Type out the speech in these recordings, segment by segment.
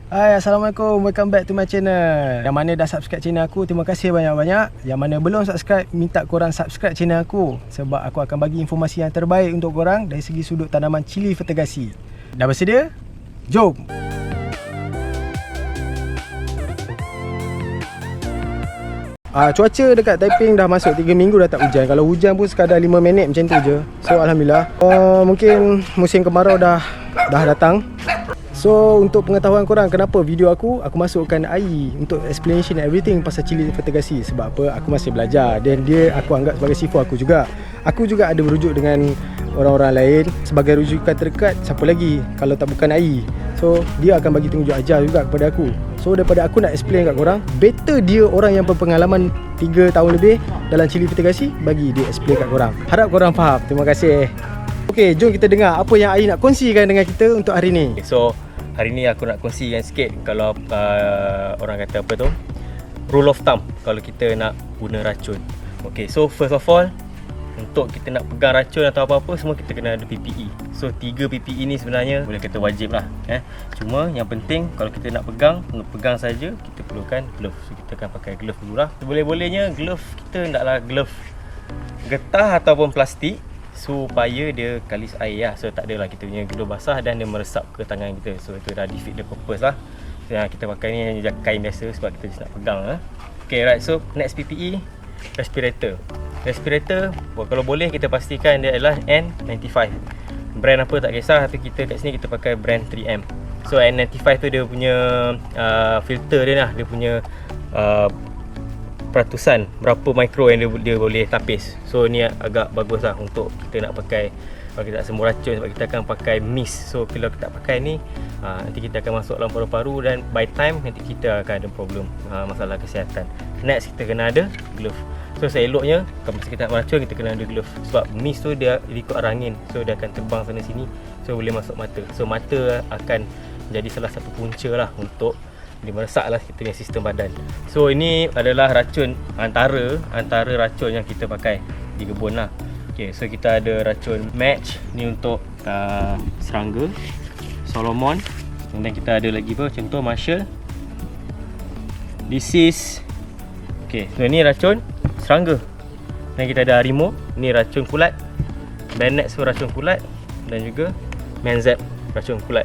Hai, Assalamualaikum. Welcome back to my channel. Yang mana dah subscribe channel aku, terima kasih banyak-banyak. Yang mana belum subscribe, minta korang subscribe channel aku, sebab aku akan bagi informasi yang terbaik untuk korang dari segi sudut tanaman cili vertigasi. Dah bersedia? Jom! Cuaca dekat Taiping dah masuk 3 minggu dah tak hujan. Kalau hujan pun sekadar 5 minit macam tu je. So Alhamdulillah. Mungkin musim kemarau dah datang. So untuk pengetahuan korang, kenapa video aku masukkan AI untuk explanation everything pasal cili vertigasi. Sebab apa? Aku masih belajar, dan dia aku anggap sebagai sifu aku juga. Aku juga ada merujuk dengan orang-orang lain sebagai rujukan terdekat. Siapa lagi kalau tak bukan AI? So dia akan bagi tunjuk ajar juga kepada aku. So daripada aku nak explain kat korang, better dia orang yang berpengalaman 3 tahun lebih dalam cili vertigasi, bagi dia explain kat korang. Harap korang faham. Terima kasih. Okay, jom kita dengar apa yang AI nak kongsikan dengan kita untuk hari ni. So hari ni aku nak kongsikan sikit kalau orang kata apa tu, rule of thumb kalau kita nak guna racun. Okay, so first of all, untuk kita nak pegang racun atau apa-apa, semua kita kena ada PPE. So 3 PPE ni sebenarnya boleh kata wajib lah. Cuma yang penting kalau kita nak pegang, untuk pegang saja kita perlukan glove. So kita akan pakai glove dulu lah. Boleh-bolehnya glove kita hendaklah glove getah ataupun plastik, supaya dia kalis air lah. So tak adalah kita punya glove basah dan dia meresap ke tangan kita. So itu dah defeat the purpose lah. So, kita pakai ni kain biasa sebab kita just nak pegang lah. Okay, right, so next PPE, respirator. Respirator, kalau boleh kita pastikan dia adalah N95. Brand apa tak kisah, tapi kita kat sini kita pakai brand 3M. So N95 tu dia punya filter dia lah, dia punya peratusan berapa mikro yang dia boleh tapis. So ni agak bagus lah untuk kita nak pakai kalau kita nak sembuh racun, sebab kita akan pakai mist. So kalau kita tak pakai ni, nanti kita akan masuk dalam paru-paru dan by time nanti kita akan ada problem, masalah kesihatan. Next kita kena ada glove. So seeloknya kalau kita nak meracun, kita kena ada glove. Sebab mist tu dia ikut arah angin, so dia akan terbang sana sini, so boleh masuk mata. So mata akan jadi salah satu punca lah untuk dia meresak lah kita punya sistem badan. So ini adalah racun, antara racun yang kita pakai di kebun lah. Okay, so kita ada racun match ni untuk serangga, Solomon, dan kita ada lagi apa, contoh Marshall. This is okay, so ni racun serangga. Dan kita ada harimau, ni racun kulat. Bennett racun kulat, dan juga Manzap racun kulat.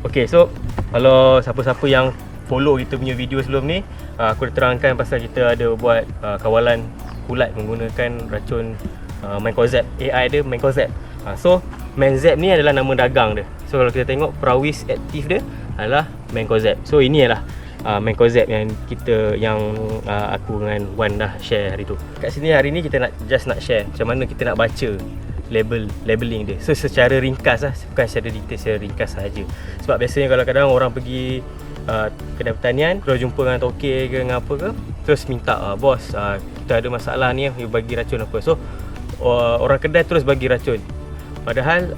Okay, so kalau siapa-siapa yang follow kita punya video sebelum ni, aku dah terangkan pasal kita ada buat kawalan kulat menggunakan racun Mancozeb. AI dia Mancozeb. So Manzap ni adalah nama dagang dia. So kalau kita tengok Prawis aktif dia adalah Mancozeb. So ini adalah Mancozeb yang aku dengan Wan dah share hari tu. Kat sini hari ni kita nak share macam mana kita nak baca labeling dia. So secara ringkas lah, bukan secara detail, secara ringkas sahaja. Sebab biasanya kalau kadang orang pergi kedai pertanian, kalau jumpa dengan toke ke dengan apa ke, terus minta, bos, kita ada masalah ni, you bagi racun apa. So orang kedai terus bagi racun, padahal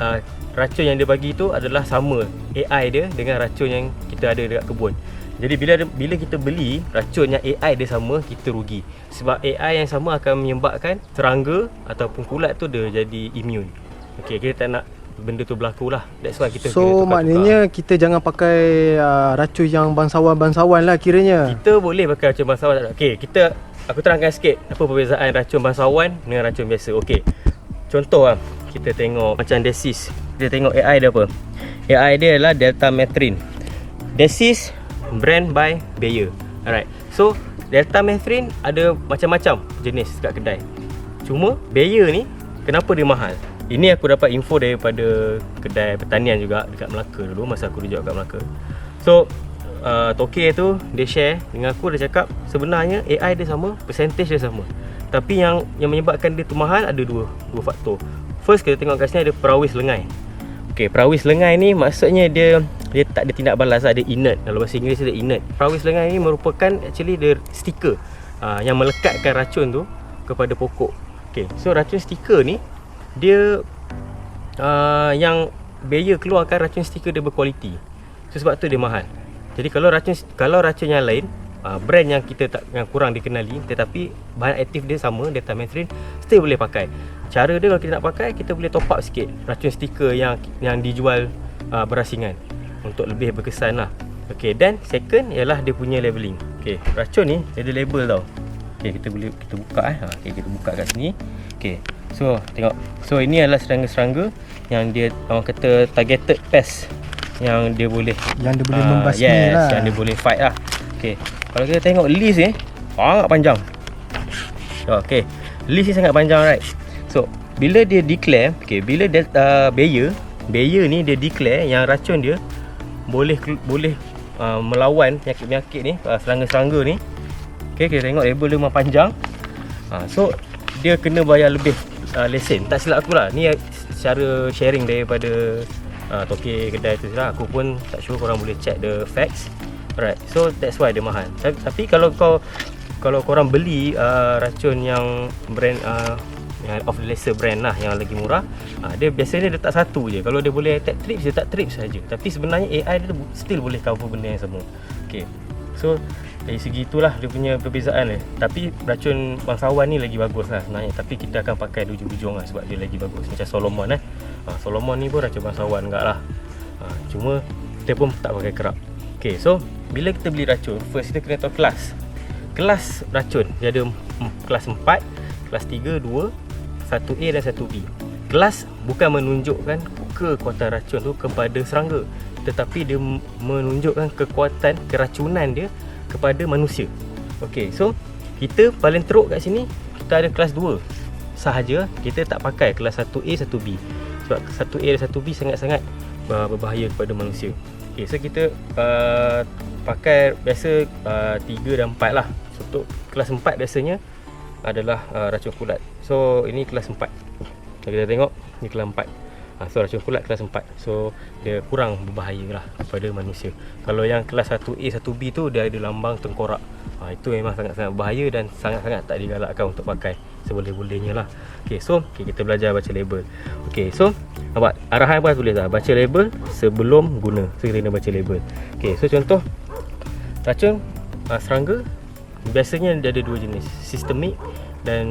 racun yang dia bagi tu adalah sama AI dia dengan racun yang kita ada dekat kebun. Jadi bila kita beli racun yang AI dia sama, kita rugi. Sebab AI yang sama akan menyebabkan serangga ataupun kulat tu dia jadi immune. Okay, kita tak nak benda tu berlaku lah. That's why kita So maknanya kita jangan pakai racun yang bangsawan-bangsawan lah kiranya. Kita boleh pakai racun bangsawan. Okay, aku terangkan sikit apa perbezaan racun bangsawan dengan racun biasa. Okay, contoh lah, kita tengok macam Desis. Kita tengok AI dia apa. AI dia adalah Deltamethrin. Desis brand by Bayer. Alright, so Deltamethrin ada macam-macam jenis kat kedai. Cuma Bayer ni kenapa dia mahal? Ini aku dapat info daripada kedai pertanian juga dekat Melaka dulu, masa aku duduk kat Melaka. So toke tu dia share dengan aku, dia cakap sebenarnya AI dia sama, percentage dia sama. Tapi yang menyebabkan dia tu mahal ada dua faktor. First, kita tengok kat sini ada Prawis lengai. Okay, Prawis lengai ni maksudnya dia tak ada tindak balas, ada inert. Dalam bahasa Inggeris dia inert. Prawis lengai ni merupakan actually dia stiker yang melekatkan racun tu kepada pokok. Okay, so racun stiker ni dia yang Bayer keluarkan racun stiker dia berkualiti. So sebab tu dia mahal. Jadi kalau racun yang lain, brand yang yang kurang dikenali tetapi bahan aktif dia sama, Deltamethrin, still boleh pakai. Cara dia kalau kita nak pakai, kita boleh top up sikit racun stiker yang dijual berasingan untuk lebih berkesan lah. Okay, dan second ialah dia punya labeling. Okay, racun ni dia ada label tau. Okay, kita buka okay, kita buka kat sini. Okay, so tengok. So ini adalah serangga-serangga yang dia orang kata targeted pest, yang dia boleh membasmi yes, lah. yang dia boleh fight lah. Okay, kalau kita tengok list ni sangat panjang. Okay, list ni sangat panjang, right? So bila dia declare, okay, bila Bayer ni dia declare yang racun dia boleh melawan penyakit-penyakit ni, serangga-serangga ni. Okay, kita tengok label dia memang panjang. So dia kena bayar lebih lesen. Tak silap aku lah, ni secara sharing daripada tokek kedai tu lah. Aku pun tak sure, korang boleh check the facts. Alright, so that's why dia mahal. Tapi kalau korang beli racun yang brand yang of the lesser brand lah, yang lagi murah, dia biasanya dia letak satu je. Kalau dia boleh attack trips, dia tak trips saja. Tapi sebenarnya AI dia still boleh cover benda yang sama. Okay, so dari segi itulah dia punya perbezaan ni. Tapi racun bangsawan ni lagi bagus lah sebenarnya. Tapi kita akan pakai hujung-hujung lah sebab dia lagi bagus. Macam Solomon Solomon ni pun racun bangsawan enggak lah. Cuma kita pun tak pakai kerap. Okay, so bila kita beli racun, first kita kena tahu kelas racun. Dia ada kelas 4, kelas 3, 2, 1A dan 1B. Kelas bukan menunjukkan kekuatan racun tu kepada serangga, tetapi dia menunjukkan kekuatan keracunan dia kepada manusia. Okey, so kita paling teruk kat sini kita ada kelas 2 sahaja. Kita tak pakai kelas 1A, 1B sebab 1A dan 1B sangat-sangat berbahaya kepada manusia. Okey, so kita pakai biasa 3 dan 4 lah. So, untuk kelas 4 biasanya adalah racun kulat. So ini kelas 4. Kita tengok ni kelas 4. So racun kulat kelas 4. So dia kurang berbahaya lah kepada manusia. Kalau yang kelas 1A, 1B tu dia ada lambang tengkorak. Itu memang sangat-sangat bahaya dan sangat-sangat tak digalakkan untuk pakai seboleh-bolehnya lah. Okay, so kita belajar baca label. Okay, so nampak arahan apa tulis lah, baca label sebelum guna. So kita kena baca label. Okay, so contoh racun serangga biasanya dia ada 2 jenis, sistemik dan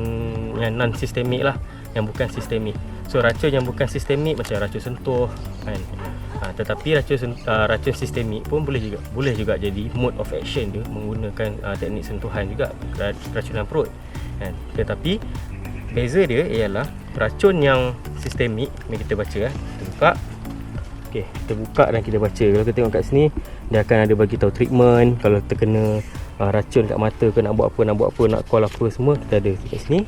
yang non-sistemik lah, yang bukan sistemik. So racun yang bukan sistemik macam racun sentuh kan. Tetapi racun sistemik pun boleh juga jadi mode of action dia menggunakan teknik sentuhan juga, racunan perut kan. Tetapi beza dia ialah racun yang sistemik ni kita baca kita buka. Okey, kita buka dan kita baca. Kalau kita tengok kat sini, dia akan ada bagi tahu treatment. Kalau terkena racun kat mata ke nak buat apa, nak call apa semua, kita ada kat sini.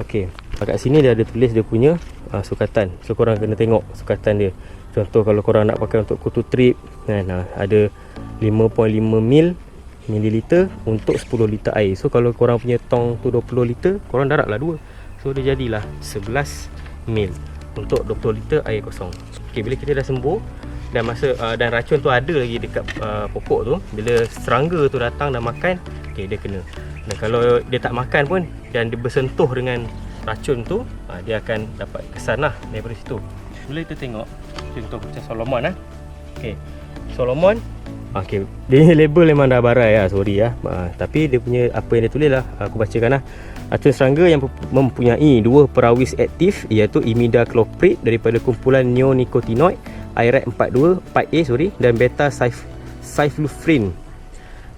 Okey, kat sini dia ada tulis dia punya sukatan. So korang kena tengok sukatan dia. Contoh kalau korang nak pakai untuk kutu trip kan, ada 5.5 mililiter untuk 10 liter air. So kalau korang punya tong tu 20 liter, korang daratlah 2. So dia jadilah 11 mil untuk 20 liter air kosong. Okey, bila kita dah sembuh dan racun tu ada lagi dekat pokok tu, bila serangga tu datang dan makan, okey, dia kena. Dan kalau dia tak makan pun dan dia bersentuh dengan racun tu, dia akan dapat kesan lah daripada situ. Bila kita tengok contoh macam Solomon okey, Solomon, okey, dia label memang dah barai lah, sorry lah. Tapi dia punya apa yang dia tulis lah, aku bacakan lah. Racun serangga yang mempunyai 2 perawis aktif iaitu imidacloprid daripada kumpulan neonicotinoid IRAC 4A dan beta cyflufrin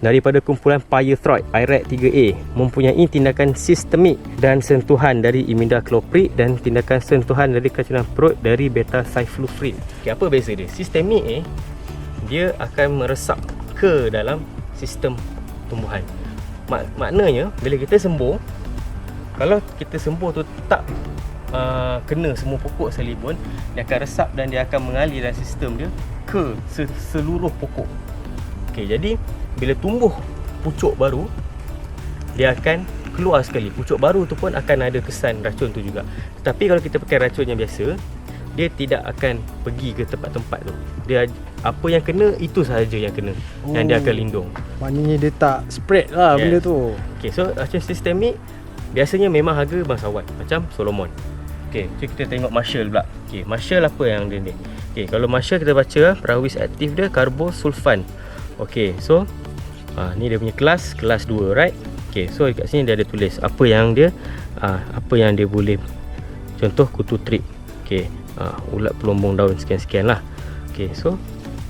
daripada kumpulan pyrethroid IRAC 3A mempunyai tindakan sistemik dan sentuhan dari imidacloprid dan tindakan sentuhan dari keracunan perut dari beta cyflufrin. Okay, apa beza dia? Sistemik dia akan meresap ke dalam sistem tumbuhan. Maknanya bila kita sembuh, kalau kita sembuh tu tak kena semua pokok sekalipun, dia akan resap dan dia akan mengalir dalam sistem dia ke seluruh pokok. Okey, jadi bila tumbuh pucuk baru, dia akan keluar sekali. Pucuk baru tu pun akan ada kesan racun tu juga. Tetapi kalau kita pakai racun yang biasa, dia tidak akan pergi ke tempat-tempat tu. Dia apa yang kena itu sahaja yang kena, dan dia akan lindung. Maknanya dia tak spread lah benda tu. Okey, so racun sistemik biasanya memang harga bangsawan macam Solomon. Okey, so kita tengok Marshall pula. Okey, Marshall apa yang dia ni? Okey, kalau Marshall kita baca perawis aktif dia karbosulfan. Okey, so ni dia punya kelas 2, right? Okey, so dekat sini dia ada tulis apa yang dia boleh. Contoh kutu trip. Okey, ulat pelombong daun sekian-sekian lah. Okey, so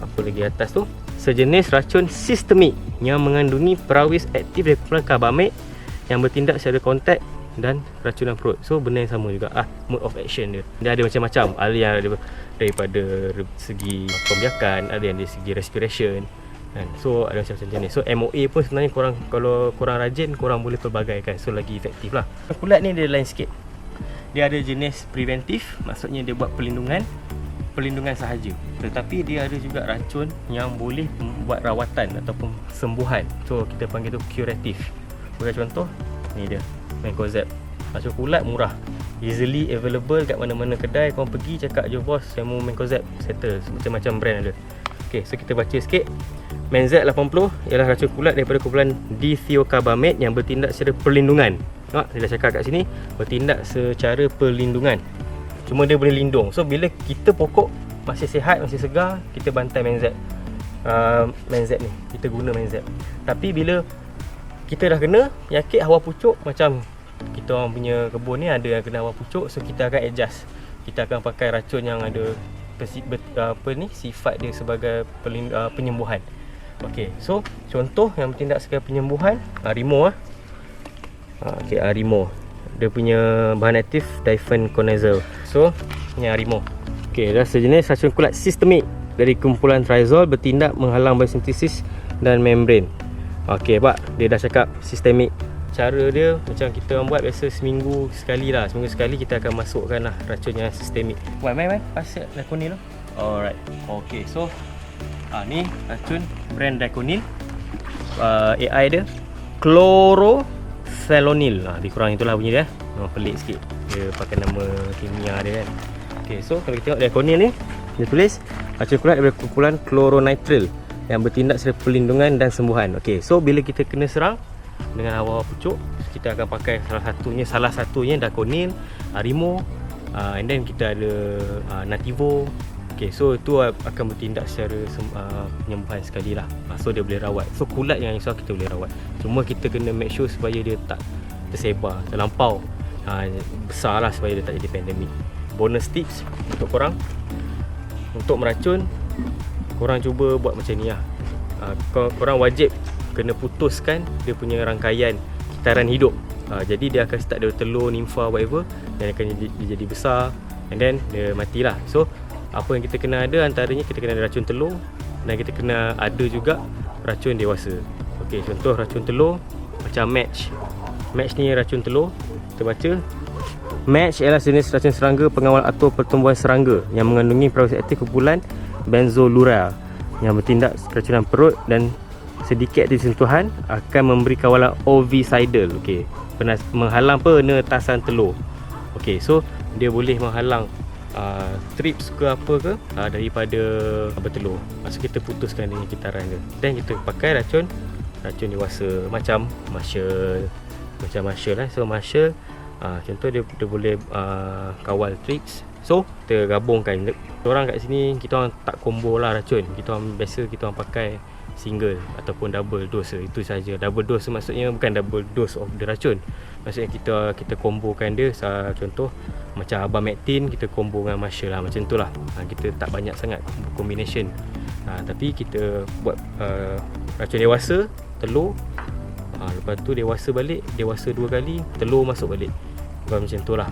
apa lagi atas tu? sejenis racun sistemik yang mengandungi perawis aktif dari kumpulan karbamid yang bertindak secara kontak dan racunan perut. So benda yang sama juga mode of action dia. Dia ada macam-macam. Ada yang daripada segi pembiakan, ada yang dari segi respiration kan. So ada macam-macam jenis. So MOA pun sebenarnya korang, kalau korang rajin, korang boleh pelbagaikan. So lagi efektif lah. Kulat ni dia lain sikit. Dia ada jenis preventif, maksudnya dia buat pelindungan sahaja. Tetapi dia ada juga racun yang boleh buat rawatan ataupun sembuhan. So kita panggil tu curatif. Bagi contoh, ni dia Mancozeb. Racun kulat murah, easily available kat mana-mana kedai. Korang pergi cakap je, bos saya mau Mancozeb, settle. Macam-macam brand ada. Okay, so kita baca sikit. Menzeb 80 ialah racun kulat daripada kumpulan dithiocarbamate yang bertindak secara perlindungan. Saya dah cakap kat sini, bertindak secara perlindungan. Cuma dia boleh lindung. So bila kita pokok masih sihat, masih segar, kita bantai Menzeb. Menzeb ni, kita guna Menzeb. Tapi bila kita dah kena penyakit hawa pucuk, macam kita orang punya kebun ni ada yang kena hawa pucuk, so kita akan adjust. Kita akan pakai racun yang ada sifat dia sebagai penyembuhan. Okey, so contoh yang bertindak sebagai penyembuhan, Arimo okey, Arimo. Dia punya bahan aktif difenoconazole. So ni Arimo. Okey, adalah sejenis racun kulat sistemik dari kumpulan triazole, bertindak menghalang biosintesis dan membran. Okey, pak, dia dah cakap sistemik. Cara dia macam kita orang buat biasa seminggu sekali lah. Seminggu sekali kita akan masukkan lah racun yang sistemik. Main pasal Diconil tu. Alright. Okey, so ni racun brand Diconil. AI dia chlorothalonil. Lebih kurang itulah bunyi dia. Pelik sikit. Dia pakai nama kimia dia kan. Okey, so kalau kita tengok Diconil ni, dia tulis racun kulat daripada kumpulan chloronitril yang bertindak sebagai perlindungan dan sembuhan. Okey, so bila kita kena serang dengan hawa pucuk, kita akan pakai salah satunya Diconil, Arimo, and then kita ada Nativo. Okay, so itu akan bertindak secara penyembuhan sekali lah. So dia boleh rawat. So kulat yang risau kita boleh rawat. Cuma kita kena make sure supaya dia tak tersebar terlampau, besar lah, supaya dia tak jadi pandemik. Bonus tips untuk korang, untuk meracun, korang cuba buat macam ni lah. Korang wajib kena putuskan dia punya rangkaian kitaran hidup. Jadi dia akan start dari telur, nimfa, whatever, dan akan jadi besar, and then dia matilah. So apa yang kita kena ada, antaranya kita kena ada racun telur, dan kita kena ada juga racun dewasa. Okey, contoh racun telur macam match. Match ni racun telur. Kita baca. Match ialah jenis racun serangga pengawal atur pertumbuhan serangga yang mengandungi perawis aktif kumpulan benzolural yang bertindak keracunan perut dan sedikit aktif sentuhan akan memberi kawalan ovicidal. Okey, menghalang penetasan telur. Okey, so dia boleh menghalang trips ke apa ke daripada bertelur. Maksud kita putuskan dengan kitaran dia. Dan kita pakai racun dewasa macam Marshall. Lah. So Marshall contoh dia boleh kawal trips. So kita gabungkan. Orang kat sini kita orang tak combo lah racun. Kita orang pakai single ataupun double dose. Itu saja. Double dose maksudnya bukan double dose of the racun. Maksudnya kita kombokan dia. Contoh macam Abamectin kita combo dengan Marshall lah, macam tu lah. Kita tak banyak sangat combination. Tapi kita buat racun dewasa, telur, lepas tu dewasa balik, dewasa 2 kali, telur masuk balik. Bukan macam tu lah.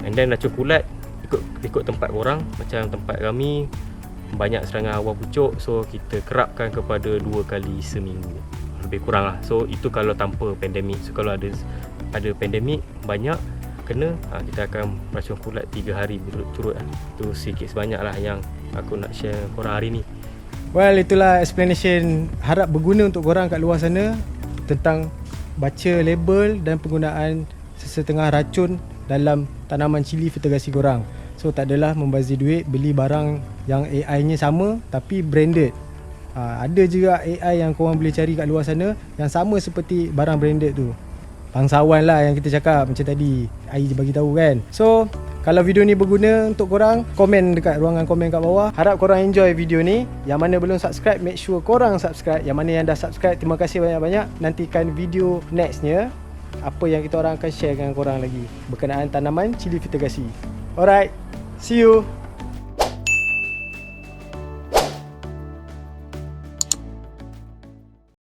And then racun kulat ikut tempat korang. Macam tempat kami banyak serangan hawa pucuk, so kita kerapkan kepada 2 kali seminggu, lebih kurang lah. So itu kalau tanpa pandemik. So kalau ada pandemik banyak kena, kita akan racun kulat 3 hari berturut-turut lah. Itu sikit sebanyak lah yang aku nak share korang hari ni. Well, itulah explanation. Harap berguna untuk korang kat luar sana tentang baca label dan penggunaan sesetengah racun dalam tanaman cili fertigasi korang. So tak adalah membazir duit beli barang yang AI nya sama tapi branded. Ada juga AI yang korang boleh cari kat luar sana yang sama seperti barang branded tu. Bangsawan lah yang kita cakap macam tadi, Ai bagi tahu kan. So kalau video ni berguna untuk korang, komen dekat ruangan komen kat bawah. Harap korang enjoy video ni. Yang mana belum subscribe, make sure korang subscribe. Yang mana yang dah subscribe, terima kasih banyak-banyak. Nantikan video nextnya, apa yang kita orang akan share dengan korang lagi berkenaan tanaman cili fertigasi. Alright, see you.